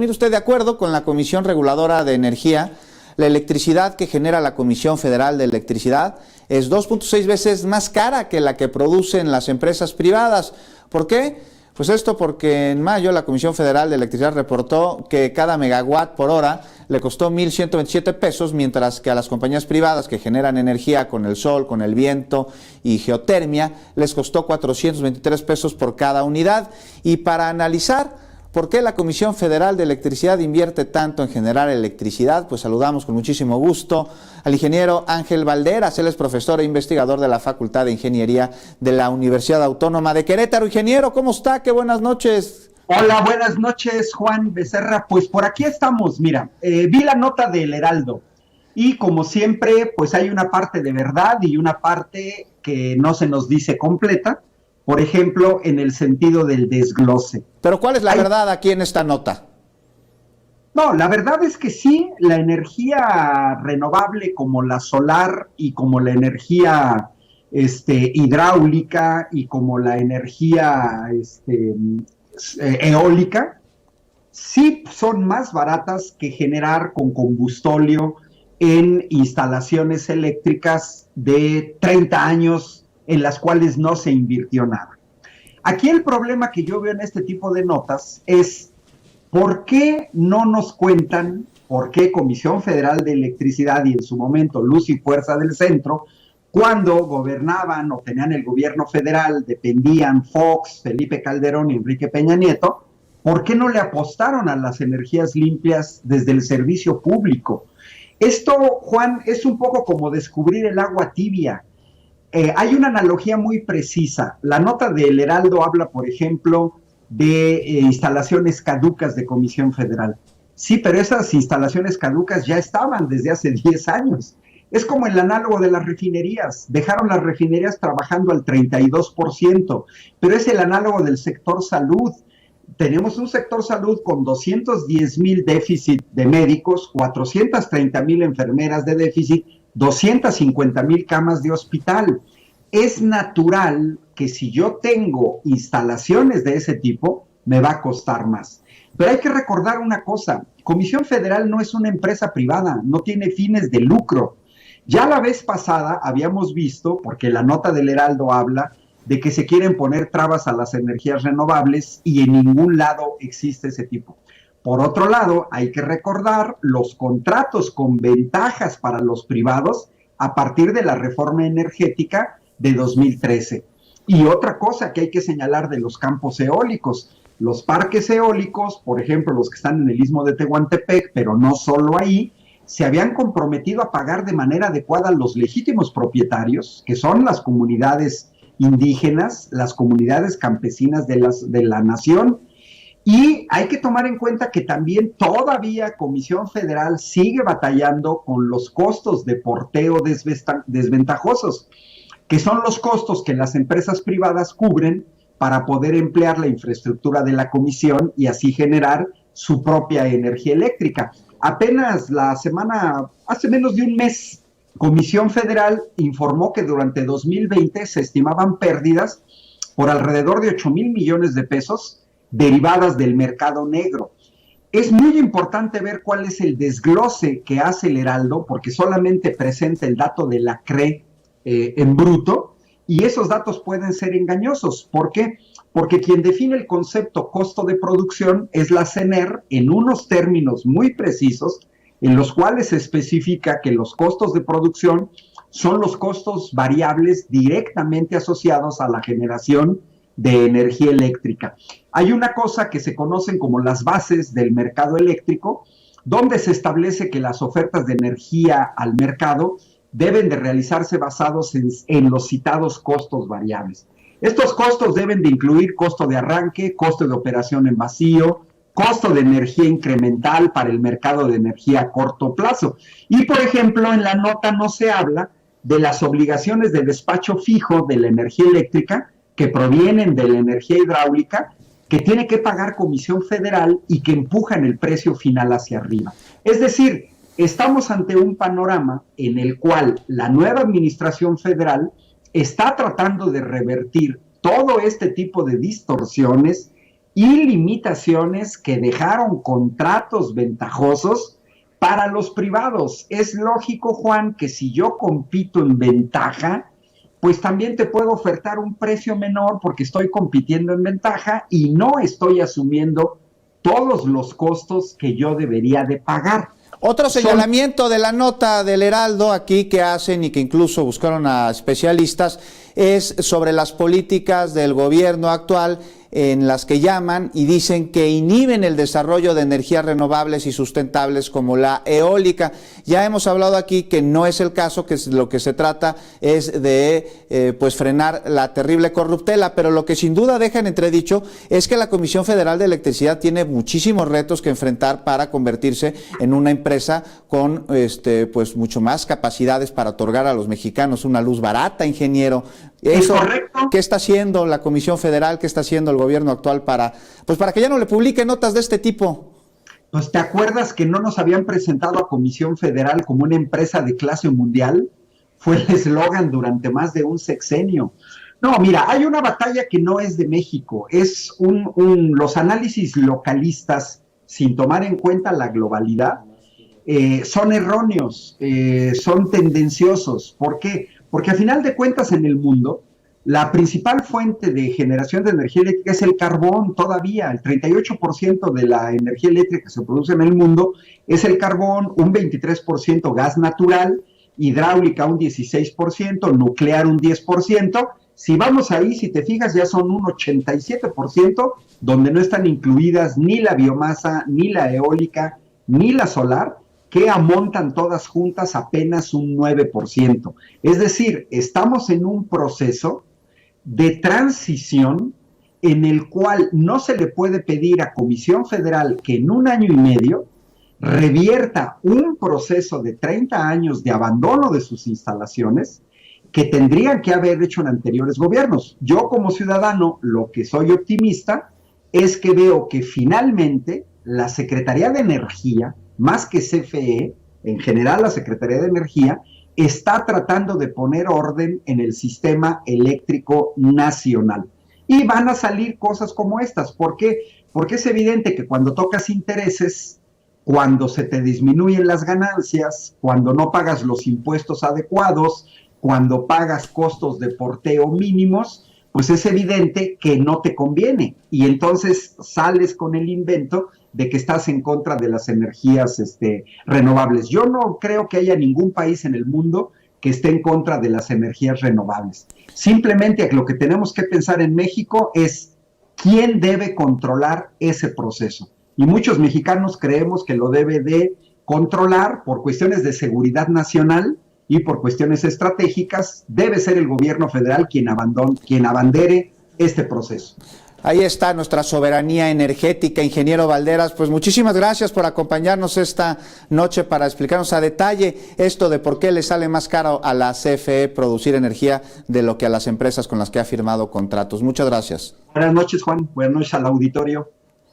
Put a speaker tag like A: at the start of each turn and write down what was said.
A: Mire usted, de acuerdo con la Comisión Reguladora de Energía, la electricidad que genera la Comisión Federal de Electricidad es 2.6 veces más cara que la que producen las empresas privadas. ¿Por qué? Pues esto porque en mayo la Comisión Federal de Electricidad reportó que cada megawatt por hora le costó 1,127 pesos, mientras que a las compañías privadas que generan energía con el sol, con el viento y geotermia, les costó 423 pesos por cada unidad. Y para analizar ¿por qué la Comisión Federal de Electricidad invierte tanto en generar electricidad? Pues saludamos con muchísimo gusto al ingeniero Ángel Valderas. Él es profesor e investigador de la Facultad de Ingeniería de la Universidad Autónoma de Querétaro. Ingeniero, ¿cómo está? ¡Qué buenas noches!
B: Hola, buenas noches, Juan Becerra. Pues por aquí estamos, mira, vi la nota del Heraldo y como siempre, pues hay una parte de verdad y una parte que no se nos dice completa. Por ejemplo, en el sentido del desglose.
A: Pero ¿cuál es la verdad aquí en esta nota?
B: No, la verdad es que sí, la energía renovable como la solar y como la energía hidráulica y como la energía eólica, sí son más baratas que generar con combustóleo en instalaciones eléctricas de 30 años en las cuales no se invirtió nada. Aquí el problema que yo veo en este tipo de notas es ¿por qué no nos cuentan por qué Comisión Federal de Electricidad y en su momento Luz y Fuerza del Centro, cuando gobernaban o tenían el gobierno federal, dependían Fox, Felipe Calderón y Enrique Peña Nieto, ¿por qué no le apostaron a las energías limpias desde el servicio público? Esto, Juan, es un poco como descubrir el agua tibia. Hay una analogía muy precisa. La nota del Heraldo habla, por ejemplo, de instalaciones caducas de Comisión Federal. Sí, pero esas instalaciones caducas ya estaban desde hace 10 años. Es como el análogo de las refinerías. Dejaron las refinerías trabajando al 32%, pero es el análogo del sector salud. Tenemos un sector salud con 210,000 déficit de médicos, 430,000 enfermeras de déficit, 250,000 camas de hospital. Es natural que si yo tengo instalaciones de ese tipo, me va a costar más. Pero hay que recordar una cosa, Comisión Federal no es una empresa privada, no tiene fines de lucro. Ya la vez pasada habíamos visto, porque la nota del Heraldo habla de que se quieren poner trabas a las energías renovables y en ningún lado existe ese tipo. Por otro lado, hay que recordar los contratos con ventajas para los privados a partir de la reforma energética de 2013. Y otra cosa que hay que señalar de los campos eólicos, los parques eólicos, por ejemplo, los que están en el Istmo de Tehuantepec, pero no solo ahí, se habían comprometido a pagar de manera adecuada a los legítimos propietarios, que son las comunidades indígenas, las comunidades campesinas de la nación. Y hay que tomar en cuenta que también todavía Comisión Federal sigue batallando con los costos de porteo desventajosos, que son los costos que las empresas privadas cubren para poder emplear la infraestructura de la comisión y así generar su propia energía eléctrica. Apenas hace menos de un mes, Comisión Federal informó que durante 2020 se estimaban pérdidas por alrededor de 8,000 millones de pesos derivadas del mercado negro. Es muy importante ver cuál es el desglose que hace el Heraldo, porque solamente presenta el dato de la CRE en bruto, y esos datos pueden ser engañosos. ¿Por qué? Porque quien define el concepto costo de producción es la CENER en unos términos muy precisos, en los cuales se especifica que los costos de producción son los costos variables directamente asociados a la generación de energía eléctrica. Hay una cosa que se conocen como las bases del mercado eléctrico, donde se establece que las ofertas de energía al mercado deben de realizarse basados en los citados costos variables. Estos costos deben de incluir costo de arranque, costo de operación en vacío, costo de energía incremental para el mercado de energía a corto plazo. Y, por ejemplo, en la nota no se habla de las obligaciones de despacho fijo de la energía eléctrica que provienen de la energía hidráulica, que tiene que pagar Comisión Federal y que empujan el precio final hacia arriba. Es decir, estamos ante un panorama en el cual la nueva administración federal está tratando de revertir todo este tipo de distorsiones y limitaciones que dejaron contratos ventajosos para los privados. Es lógico, Juan, que si yo compito en ventaja, pues también te puedo ofertar un precio menor porque estoy compitiendo en ventaja y no estoy asumiendo todos los costos que yo debería de pagar.
A: Otro señalamiento de la nota del Heraldo aquí que hacen y que incluso buscaron a especialistas es sobre las políticas del gobierno actual en las que llaman y dicen que inhiben el desarrollo de energías renovables y sustentables como la eólica. Ya hemos hablado aquí que no es el caso, que lo que se trata es de pues frenar la terrible corruptela, pero lo que sin duda deja en entredicho es que la Comisión Federal de Electricidad tiene muchísimos retos que enfrentar para convertirse en una empresa con pues mucho más capacidades para otorgar a los mexicanos una luz barata, ingeniero. Eso, ¿qué está haciendo la Comisión Federal, qué está haciendo el gobierno actual para que ya no le publiquen notas de este tipo?
B: Pues, ¿te acuerdas que no nos habían presentado a Comisión Federal como una empresa de clase mundial? Fue el eslogan durante más de un sexenio. No, mira, hay una batalla que no es de México, es los análisis localistas sin tomar en cuenta la globalidad son erróneos, son tendenciosos. ¿Por qué? Porque a final de cuentas en el mundo, la principal fuente de generación de energía eléctrica es el carbón todavía. El 38% de la energía eléctrica que se produce en el mundo es el carbón, un 23% gas natural, hidráulica un 16%, nuclear un 10%. Si vamos ahí, si te fijas, ya son un 87% donde no están incluidas ni la biomasa, ni la eólica, ni la solar, que amontan todas juntas apenas un 9%. Es decir, estamos en un proceso de transición en el cual no se le puede pedir a Comisión Federal que en un año y medio revierta un proceso de 30 años de abandono de sus instalaciones que tendrían que haber hecho en anteriores gobiernos. Yo como ciudadano, lo que soy optimista es que veo que finalmente la Secretaría de Energía, más que CFE, en general la Secretaría de Energía, está tratando de poner orden en el sistema eléctrico nacional. Y van a salir cosas como estas. ¿Por qué? Porque es evidente que cuando tocas intereses, cuando se te disminuyen las ganancias, cuando no pagas los impuestos adecuados, cuando pagas costos de porteo mínimos, pues es evidente que no te conviene. Y entonces sales con el invento de que estás en contra de las energías renovables. Yo no creo que haya ningún país en el mundo que esté en contra de las energías renovables. Simplemente lo que tenemos que pensar en México es quién debe controlar ese proceso. Y muchos mexicanos creemos que lo debe de controlar por cuestiones de seguridad nacional y por cuestiones estratégicas. Debe ser el gobierno federal quien abandere este proceso.
A: Ahí está nuestra soberanía energética, ingeniero Valderas. Pues muchísimas gracias por acompañarnos esta noche para explicarnos a detalle esto de por qué le sale más caro a la CFE producir energía de lo que a las empresas con las que ha firmado contratos. Muchas gracias.
B: Buenas noches, Juan. Buenas noches al auditorio.